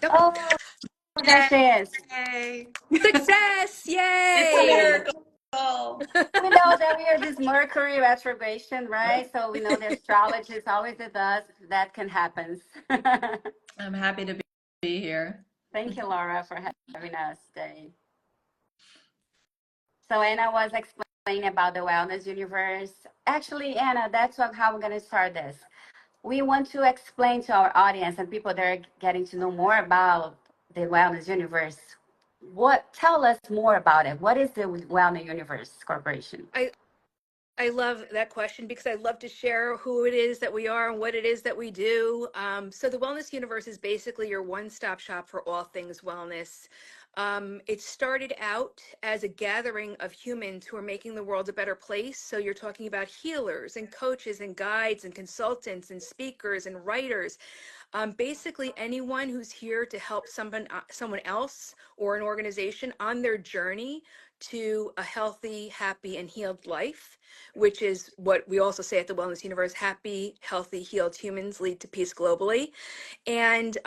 Oh, there she is. Yay! Success! It's a Yay! miracle. We know that we are this Mercury retrogression, right? So we know the astrology is always with us. That can happen. I'm happy to be here. Thank you, Laura, for having us today. So Anna was explaining about the wellness universe. Actually, Anna, that's how we're going to start this. We want to explain to our audience and people that are getting to know more about the wellness universe. Tell us more about it. What is the Wellness Universe Corporation? I love that question because I love to share who it is that we are and what it is that we do. So the Wellness Universe is basically your one-stop shop for all things wellness. It started out as a gathering of humans who are making the world a better place. So you're talking about healers and coaches and guides and consultants and speakers and writers. Basically anyone who's here to help someone else or an organization on their journey to a healthy, happy, and healed life, which is what we also say at the Wellness Universe: happy, healthy, healed humans lead to peace globally. And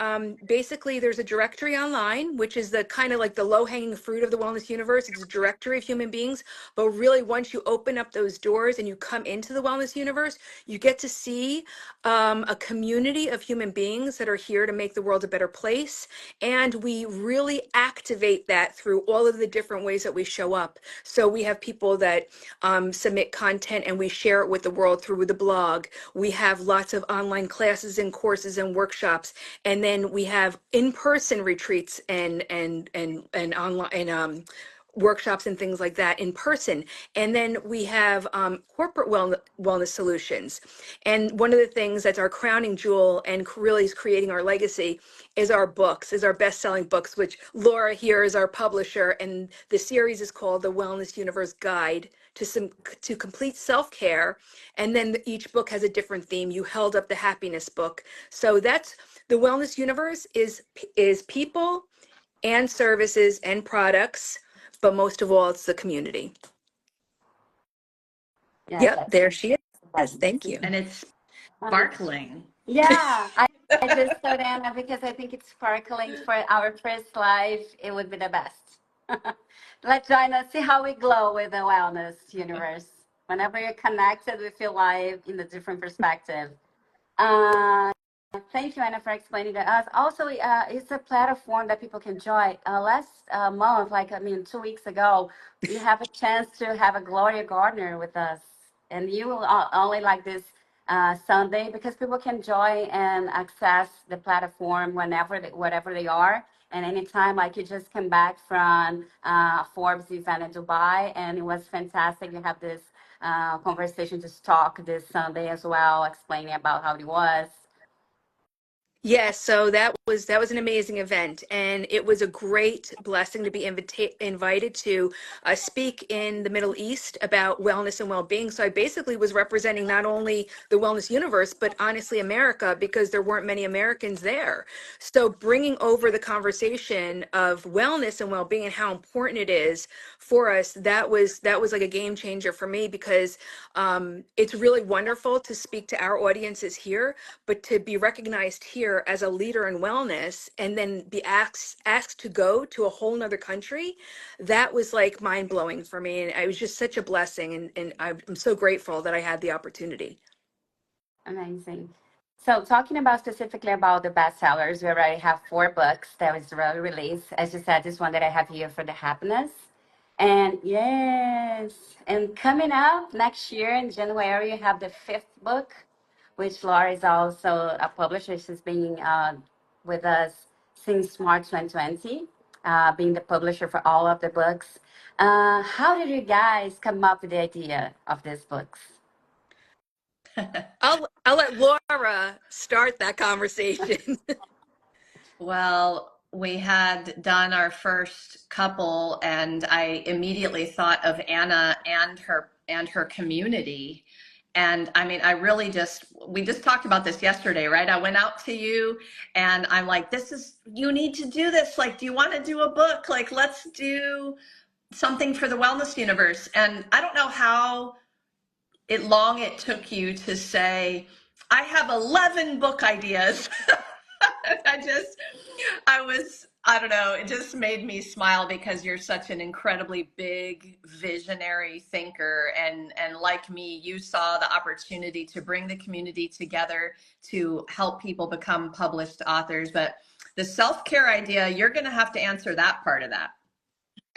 basically there's a directory online, which is the kind of like the low-hanging fruit of the Wellness Universe. It's a directory of human beings, but really once you open up those doors and you come into the Wellness Universe, you get to see a community of human beings that are here to make the world a better place. And we really activate that through all of the different ways that we show up. So we have people that submit content and we share it with the world through the blog. We have lots of online classes and courses and workshops, and then we have in-person retreats and online and workshops and things like that in person. And then we have corporate wellness solutions. And one of the things that's our crowning jewel and really is creating our legacy is our books, is our best-selling books, which Laura here is our publisher. And the series is called The Wellness Universe Guide to Complete Self-Care. And then each book has a different theme. You held up the happiness book. So that's the Wellness Universe is people and services and products, but most of all, it's the community. Yes, Yep, there she is. Thank you. And it's sparkling. Yeah, I just saw Anna because I think it's sparkling for our first live. It would be the best. Let's join us, see how we glow with the Wellness Universe. Whenever you're connected, we feel live in a different perspective. Uh, Thank you, Anna, for explaining to us. Also, it's a platform that people can join. Last month, 2 weeks ago, we have a chance to have a Gloria Gardner with us. And you will only like this Sunday because people can join and access the platform whatever they are. And anytime, like you just come back from Forbes event in Dubai, and it was fantastic. You have this conversation to talk this Sunday as well, explaining about how it was. Yes, so that was an amazing event, and it was a great blessing to be invited to speak in the Middle East about wellness and well-being. So I basically was representing not only the wellness universe, but honestly America, because there weren't many Americans there. So bringing over the conversation of wellness and well-being and how important it is for us, that was like a game changer for me, because it's really wonderful to speak to our audiences here, but to be recognized here as a leader in wellness and then be asked to go to a whole nother country, that was like mind blowing for me. And it was just such a blessing. And I'm so grateful that I had the opportunity. Amazing. So talking about specifically about the bestsellers, we already have 4 books that was already released. As you said, this one that I have here for the happiness. And yes, and coming up next year in January, you have the 5th book, which Laura is also a publisher. She's been with us since March 2020, being the publisher for all of the books. How did you guys come up with the idea of these books? I'll let Laura start that conversation. Well, we had done our first couple, and I immediately thought of Anna and her community. And I mean, we just talked about this yesterday, right? I went out to you and I'm like, you need to do this. Like, do you want to do a book? Like, let's do something for the Wellness Universe. And I don't know how long it took you to say, I have 11 book ideas. I don't know, it just made me smile because you're such an incredibly big visionary thinker. And like me, you saw the opportunity to bring the community together to help people become published authors. But the self-care idea, you're going to have to answer that part of that.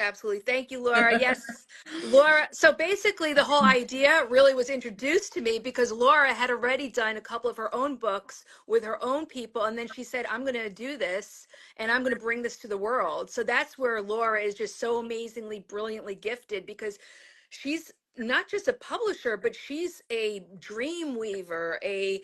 Absolutely. Thank you, Laura. Yes, Laura. So basically, the whole idea really was introduced to me because Laura had already done a couple of her own books with her own people. And then she said, I'm going to do this and I'm going to bring this to the world. So that's where Laura is just so amazingly, brilliantly gifted because she's not just a publisher, but she's a dream weaver, a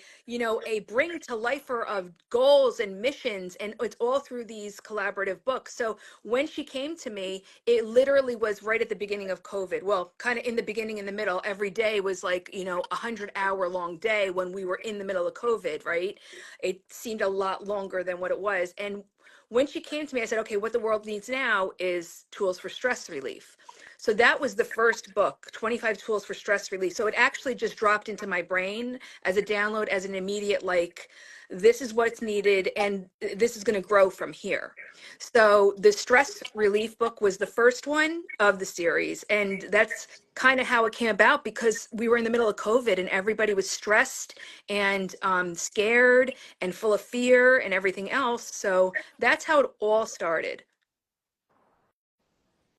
bring to lifer of goals and missions. And it's all through these collaborative books. So when she came to me, it literally was right at the beginning of COVID. Well, kind of in the beginning, in the middle, every day was like, 100-hour long day when we were in the middle of COVID, right? It seemed a lot longer than what it was. And when she came to me, I said, okay, what the world needs now is tools for stress relief. So that was the first book, 25 Tools for Stress Relief. So it actually just dropped into my brain as a download, as an immediate, like, this is what's needed and this is going to grow from here. So the stress relief book was the first one of the series. And that's kind of how it came about because we were in the middle of COVID and everybody was stressed and scared and full of fear and everything else. So that's how it all started.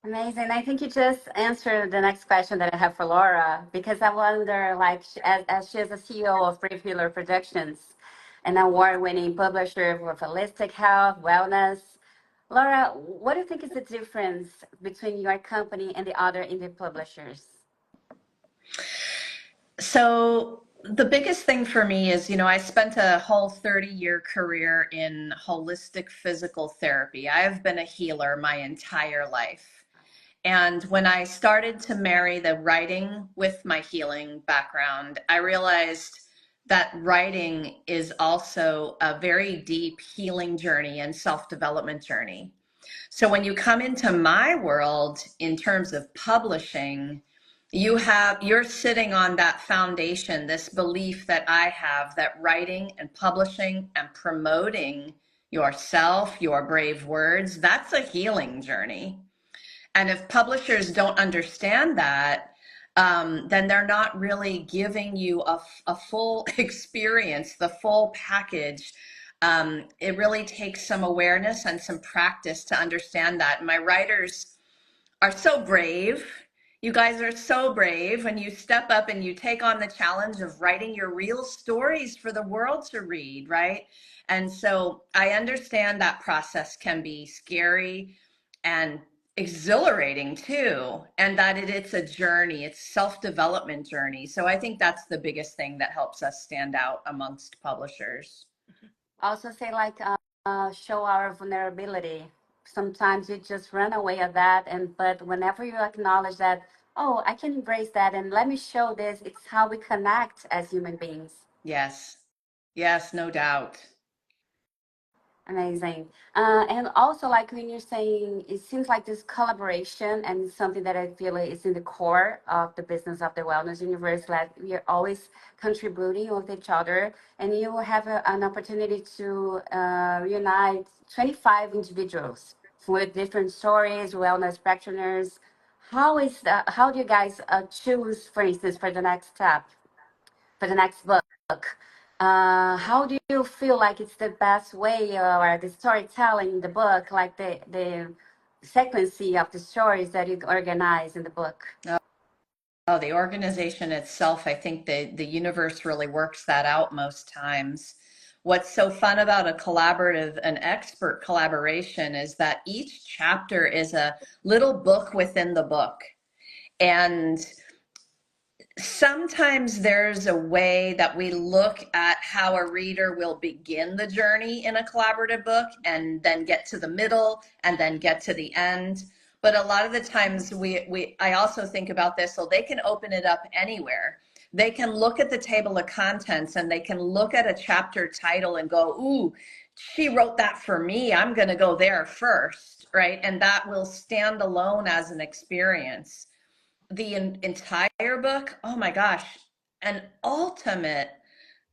Amazing. I think you just answered the next question that I have for Laura, because I wonder, like, as she is a CEO of Brave Healer Productions, an award-winning publisher for holistic health, wellness. Laura, what do you think is the difference between your company and the other indie publishers? So the biggest thing for me is, I spent a whole 30-year career in holistic physical therapy. I've been a healer my entire life. And when I started to marry the writing with my healing background, I realized that writing is also a very deep healing journey and self-development journey. So when you come into my world in terms of publishing, you're sitting on that foundation, this belief that I have that writing and publishing and promoting yourself, your brave words, that's a healing journey. And if publishers don't understand that, then they're not really giving you a full experience, the full package. It really takes some awareness and some practice to understand that. My writers are so brave. You guys are so brave when you step up and you take on the challenge of writing your real stories for the world to read, right? And so I understand that process can be scary and exhilarating too, and that it's a journey, it's self-development journey. So I think that's the biggest thing that helps us stand out amongst publishers. Also say, like, show our vulnerability. Sometimes we just run away at that, but whenever you acknowledge that, oh, I can embrace that and let me show this, it's how we connect as human beings. Yes, no doubt. Amazing. And also, like, when you're saying, it seems like this collaboration and something that I feel is in the core of the business of the wellness universe, that we are always contributing with each other. And you have an opportunity to reunite 25 individuals with different stories, wellness practitioners. How do you guys choose, for instance, for the next step, for the next book? How do you feel like it's the best way, or the storytelling in the book, like the sequence of the stories that you organize in the book? Oh, the organization itself, I think the universe really works that out most times. What's so fun about a collaborative, an expert collaboration, is that each chapter is a little book within the book. And sometimes there's a way that we look at how a reader will begin the journey in a collaborative book and then get to the middle and then get to the end. But a lot of the times I also think about this, so they can open it up anywhere. They can look at the table of contents and they can look at a chapter title and go, ooh, she wrote that for me. I'm going to go there first, right? And that will stand alone as an experience. The entire book, oh my gosh, an ultimate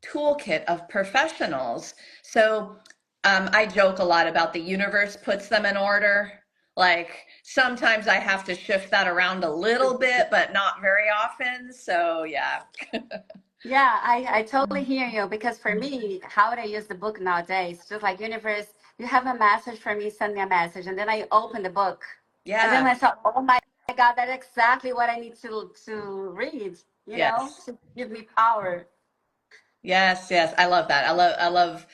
toolkit of professionals. So I joke a lot about the universe puts them in order. Like sometimes I have to shift that around a little bit, but not very often. So yeah. Yeah, I totally hear you because for me, how would I use the book nowadays? Just like universe, you have a message for me, send me a message, and then I open the book, and then Yeah. I thought, oh my God, that's exactly what I need to read. Yes. To give me power. Yes, yes. I love that. I love,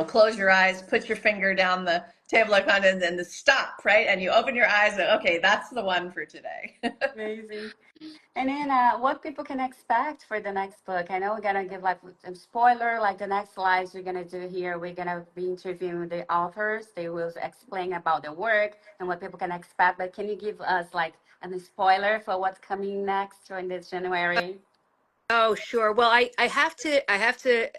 close your eyes, put your finger down the table of contents and the stop, right? And you open your eyes and okay, that's the one for today. Amazing. And then, what people can expect for the next book? I know we're gonna give like a spoiler, like the next slides we're gonna do here. We're gonna be interviewing the authors. They will explain about the work and what people can expect. But can you give us like a spoiler for what's coming next during this January? Oh, sure. Well, I have to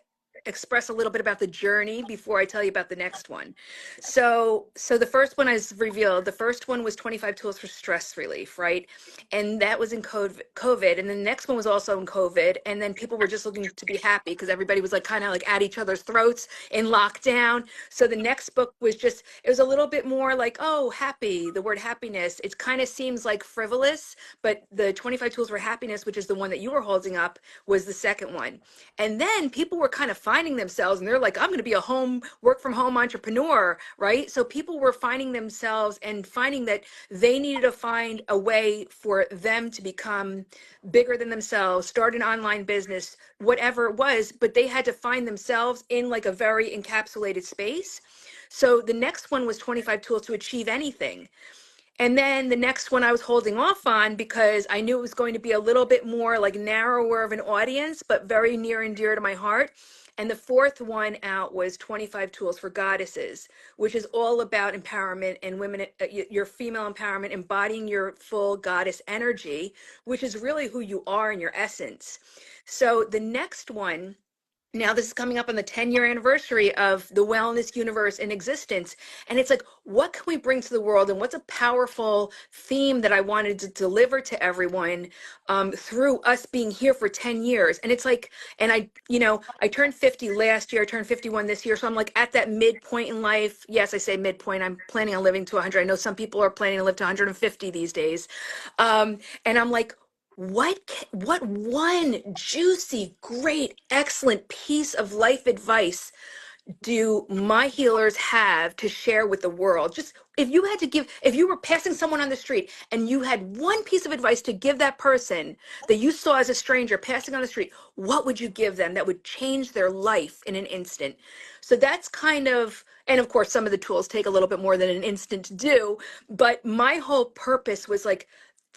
express a little bit about the journey before I tell you about the next one. So the first one is revealed. The first one was 25 tools for stress relief, right? And that was in COVID. And the next one was also in COVID. And then people were just looking to be happy because everybody was like kind of like at each other's throats in lockdown. So the next book was just, it was a little bit more like, oh, happy, the word happiness. It kind of seems like frivolous, but the 25 tools for happiness, which is the one that you were holding up, was the second one. And then people were kind of finding themselves and they're like, I'm going to be a work from home entrepreneur, right? So people were finding themselves and finding that they needed to find a way for them to become bigger than themselves, start an online business, whatever it was, but they had to find themselves in like a very encapsulated space. So the next one was 25 tools to achieve anything. And then the next one I was holding off on because I knew it was going to be a little bit more like narrower of an audience, but very near and dear to my heart. And the fourth one out was 25 Tools for Goddesses, which is all about empowerment and women, your female empowerment, embodying your full goddess energy, which is really who you are in your essence. So the next one, now this is coming up on the 10-year anniversary of the wellness universe in existence, and it's like, what can we bring to the world, and what's a powerful theme that I wanted to deliver to everyone through us being here for 10 years. And it's like, and I turned 50 last year, I turned 51 this year, so I'm like at that midpoint in life. Yes, I say midpoint, I'm planning on living to 100. I know some people are planning to live to 150 these days. And I'm like, what one juicy, great, excellent piece of life advice do my healers have to share with the world? Just if you were passing someone on the street and you had one piece of advice to give that person that you saw as a stranger passing on the street, what would you give them that would change their life in an instant? So that's kind of, and of course, some of the tools take a little bit more than an instant to do, but my whole purpose was like,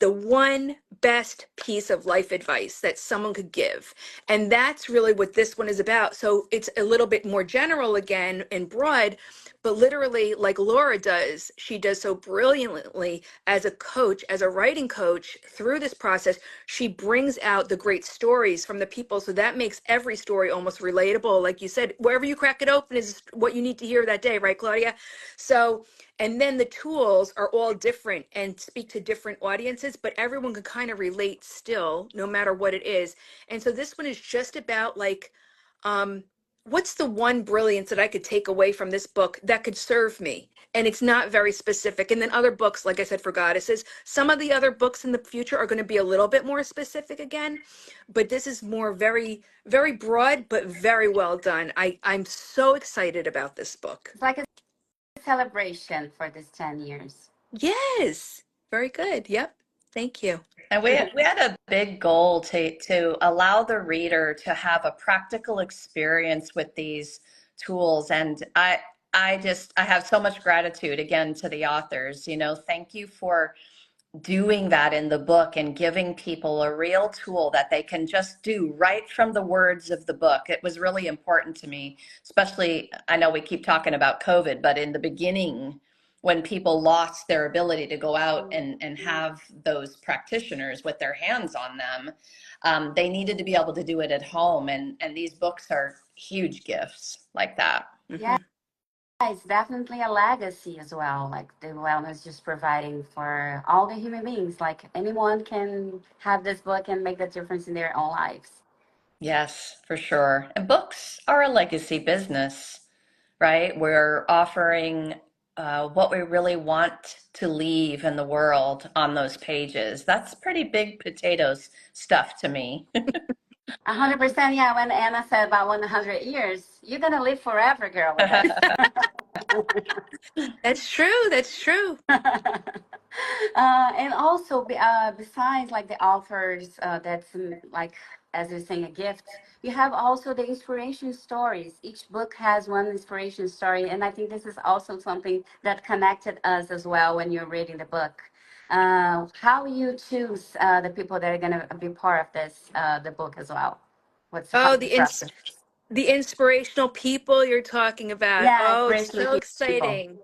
the one best piece of life advice that someone could give. And that's really what this one is about. So it's a little bit more general again and broad, but literally, like Laura does, she does so brilliantly as a coach, as a writing coach through this process. She brings out the great stories from the people. So that makes every story almost relatable. Like you said, wherever you crack it open is what you need to hear that day, right, Claudia? So, and then the tools are all different and speak to different audiences, but everyone can kind of relate still, no matter what it is. And so this one is just about like, what's the one brilliance that I could take away from this book that could serve me? And it's not very specific. And then other books, like I said, for goddesses, some of the other books in the future are going to be a little bit more specific again, but this is more very, very broad, but very well done. I'm so excited about this book. It's like a celebration for this 10 years. Yes, very good. Yep. Thank you. And we had a big goal to allow the reader to have a practical experience with these tools. And I have so much gratitude again to the authors. Thank you for doing that in the book and giving people a real tool that they can just do right from the words of the book. It was really important to me, especially, I know we keep talking about COVID, but in the beginning, when people lost their ability to go out and have those practitioners with their hands on them, they needed to be able to do it at home. And these books are huge gifts like that. Yeah, it's definitely a legacy as well. Like the wellness just providing for all the human beings. Like anyone can have this book and make the difference in their own lives. Yes, for sure. And books are a legacy business, right? We're offering what we really want to leave in the world on those pages. That's pretty big potatoes stuff to me. 100%. Yeah. When Anna said about 100 years, you're going to live forever, girl, with us. That's true. That's true. And also, besides like the authors, that's like, as you're saying, a gift, you have also the inspiration stories. Each book has one inspiration story. And I think this is also something that connected us as well when you're reading the book. How you choose the people that are going to be part of this, the book as well? Oh, How's the process? the inspirational people you're talking about. Yeah, Oh, it's inspirational so people. exciting.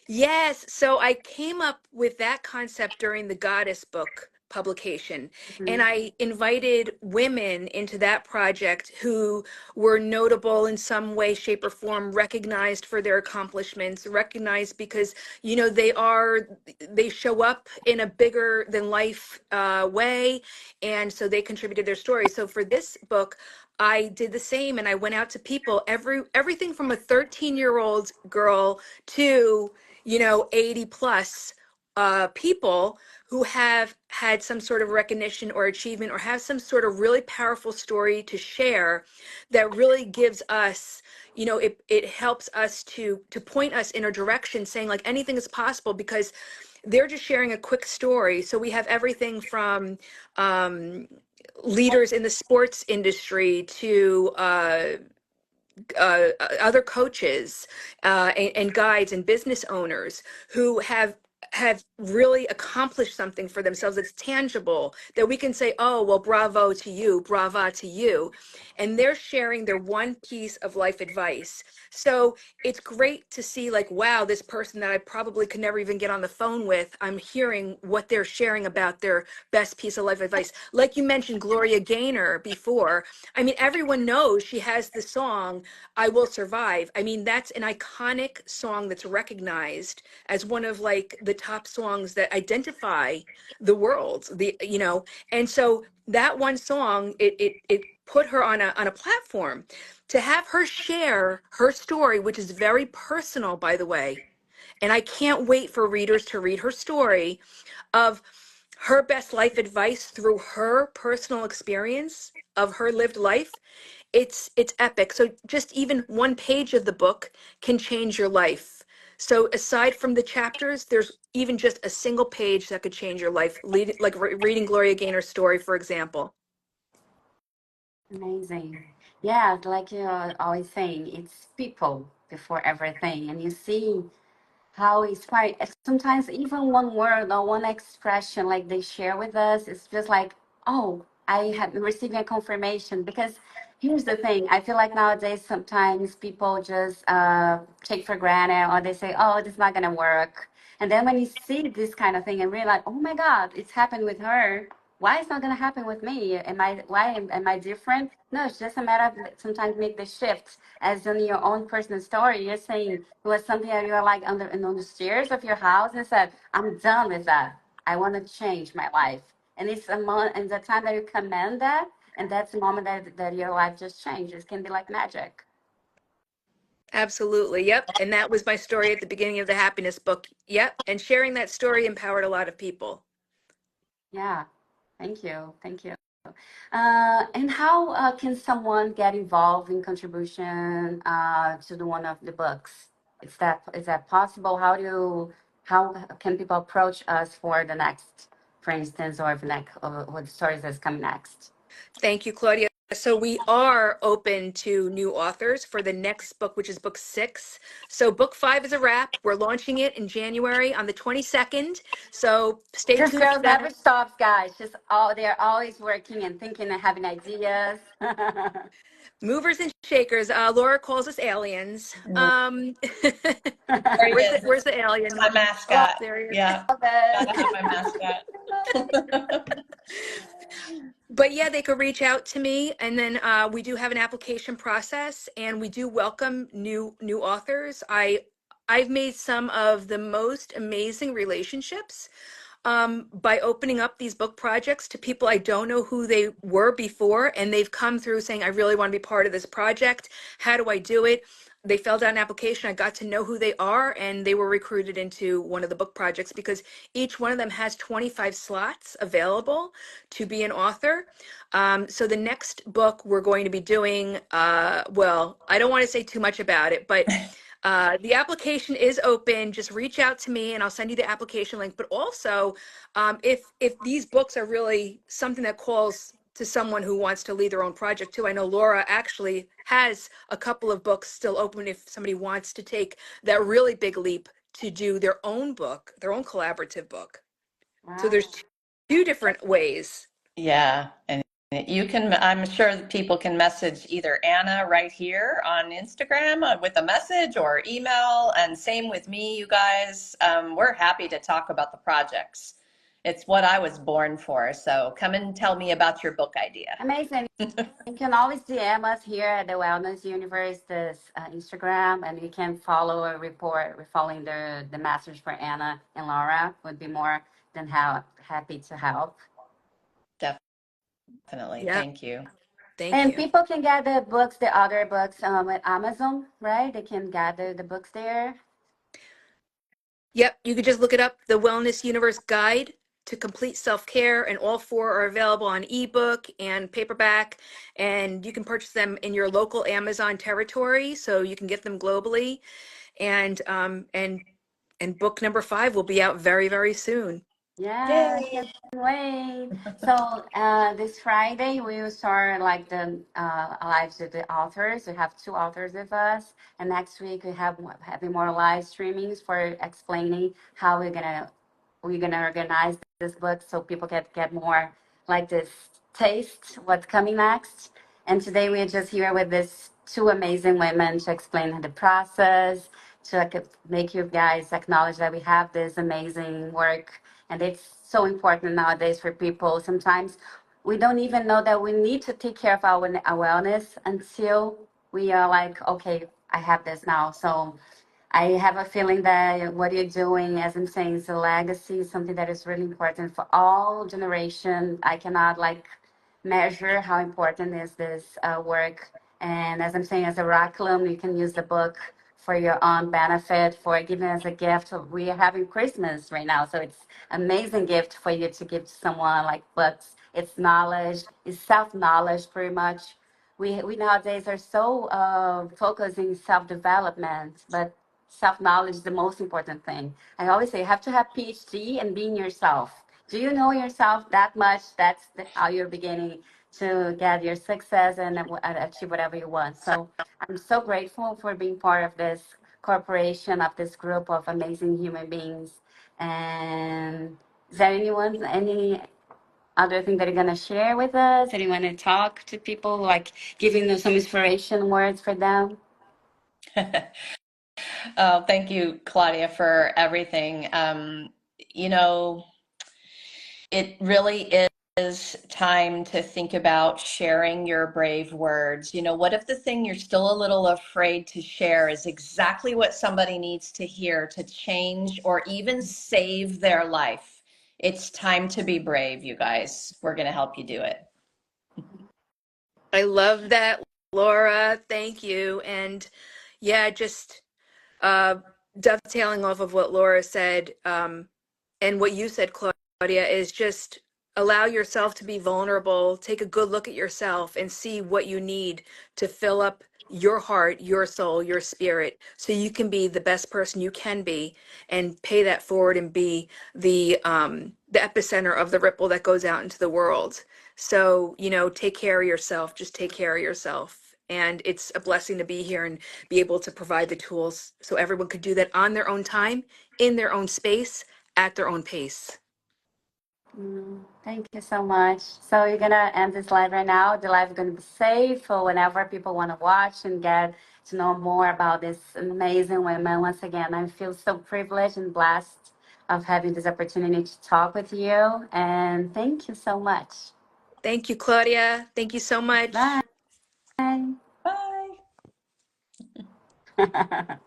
Yes, so I came up with that concept during the Goddess book publication, and Mhm. I invited women into that project who were notable in some way, shape, or form, recognized for their accomplishments, recognized because, they show up in a bigger than life way, and so they contributed their story. So for this book, I did the same, and I went out to people, everything from a 13-year-old girl to 80 plus people who have had some sort of recognition or achievement or have some sort of really powerful story to share that really gives us, it helps us to point us in a direction saying like anything is possible because they're just sharing a quick story. So we have everything from leaders in the sports industry to other coaches and guides and business owners who have really accomplished something for themselves that's tangible that we can say, oh, well, bravo to you, brava to you. And they're sharing their one piece of life advice. So it's great to see like, wow, this person that I probably could never even get on the phone with, I'm hearing what they're sharing about their best piece of life advice. Like you mentioned Gloria Gaynor before. I mean, everyone knows she has the song I Will Survive. I mean, that's an iconic song that's recognized as one of like the top songs that identify the world, and so that one song, it put her on a platform to have her share her story, which is very personal, by the way. And I can't wait for readers to read her story of her best life advice through her personal experience of her lived life. It's epic. So just even one page of the book can change your life. So aside from the chapters, there's even just a single page that could change your life, like reading Gloria Gaynor's story, for example. Amazing. Yeah, like you're always saying, it's people before everything. And you see how it's quite, sometimes even one word or one expression like they share with us, it's just like, oh, I have been receiving a confirmation. Because here's the thing, I feel like nowadays sometimes people just take for granted or they say, oh, this is not going to work. And then when you see this kind of thing and realize, oh my God, it's happened with her, why it's not going to happen with me? Am I different? No, it's just a matter of sometimes make the shift. As in your own personal story, you're saying it was something that you're like on the stairs of your house and said, I'm done with that. I want to change my life. And it's a moment, and the time that you command that, and that's the moment that your life just changes. It can be like magic. Absolutely. Yep. And that was my story at the beginning of the happiness book. Yep. And sharing that story empowered a lot of people. Yeah. Thank you. Thank you. And how can someone get involved in contribution to the one of the books? Is that possible? How can people approach us for the next, for instance, or the next, or what stories that's coming next? Thank you, Claudia. So we are open to new authors for the next book, which is book 6. So book 5 is a wrap. We're launching it in January on the 22nd. So stay This tuned for girl never that. stops, guys. They're always working and thinking and having ideas. Movers and shakers. Laura calls us aliens. There he Where's the, is. where's the alien? My Love mascot. There he is. Yeah, it. gotta have my mascot. But yeah, they could reach out to me, and then we do have an application process, and we do welcome new authors. I've made some of the most amazing relationships by opening up these book projects to people I don't know who they were before, and they've come through saying, I really want to be part of this project. How do I do it? they filled out an application. I got to know who they are, and they were recruited into one of the book projects because each one of them has 25 slots available to be an author. So the next book we're going to be doing, well, I don't want to say too much about it, but the application is open. Just reach out to me and I'll send you the application link. But also, if these books are really something that calls to someone who wants to lead their own project too. I know Laura actually has a couple of books still open if somebody wants to take that really big leap to do their own book, their own collaborative book. So Wow. there's two different ways. Yeah, and you can, I'm sure that people can message either Anna right here on Instagram with a message or email, and same with me, you guys. We're happy to talk about the projects. It's what I was born for. So come and tell me about your book idea. Amazing. You can always DM us here at the Wellness Universe, this Instagram, and you can follow a report. We're following the message for Anna and Laura. Would be more than happy to help. Definitely. Yeah, Thank you. thank And you. people can get the books, the other books, at Amazon, right? They can gather the books there. Yep, you could just look it up, the Wellness Universe Guide to Complete Self-Care, and all four are available on ebook and paperback, and you can purchase them in your local Amazon territory, so you can get them globally. And book number 5 will be out very, very soon. Yeah, I Yay. can't wait. So this Friday we will start like the lives with the authors. We have 2 authors with us, and next week we have having more live streamings for explaining how we're gonna organize this book so people can get more like this taste what's coming next. And today we're just here with these 2 amazing women to explain the process, to make you guys acknowledge that we have this amazing work, and it's so important nowadays for people. Sometimes we don't even know that we need to take care of our wellness until we are like, okay, I have this now. So I have a feeling that what you're doing, as I'm saying, is a legacy, something that is really important for all generation. I cannot like measure how important is this work. And as I'm saying, as a Oraculum, you can use the book for your own benefit, for giving as a gift. We are having Christmas right now, so it's amazing gift for you to give to someone, like books. It's knowledge, it's self-knowledge pretty much. We nowadays are so focusing self-development, but self-knowledge is the most important thing. I always say you have to have PhD and being yourself. Do you know yourself that much? That's how you're beginning to get your success and achieve whatever you want. So I'm so grateful for being part of this corporation, of this group of amazing human beings. And is there any other thing that you're going to share with us? And you want to talk to people, like giving them some inspiration words for them? Oh, thank you, Claudia, for everything. You know, it really is time to think about sharing your brave words. You know, what if the thing you're still a little afraid to share is exactly what somebody needs to hear to change or even save their life? It's time to be brave, you guys. We're going to help you do it. I love that, Laura. Thank you. And yeah, just uh, dovetailing off of what Laura said, and what you said, Claudia, is just allow yourself to be vulnerable, take a good look at yourself and see what you need to fill up your heart, your soul, your spirit, so you can be the best person you can be and pay that forward and be the epicenter of the ripple that goes out into the world. So, take care of yourself, just take care of yourself. And it's a blessing to be here and be able to provide the tools so everyone could do that on their own time, in their own space, at their own pace. Thank you so much. So you're gonna end this live right now. The live is gonna be safe for whenever people want to watch and get to know more about this amazing women. Once again, I feel so privileged and blessed of having this opportunity to talk with you. And thank you so much. Thank you, Claudia. Thank you so much. Bye. Bye.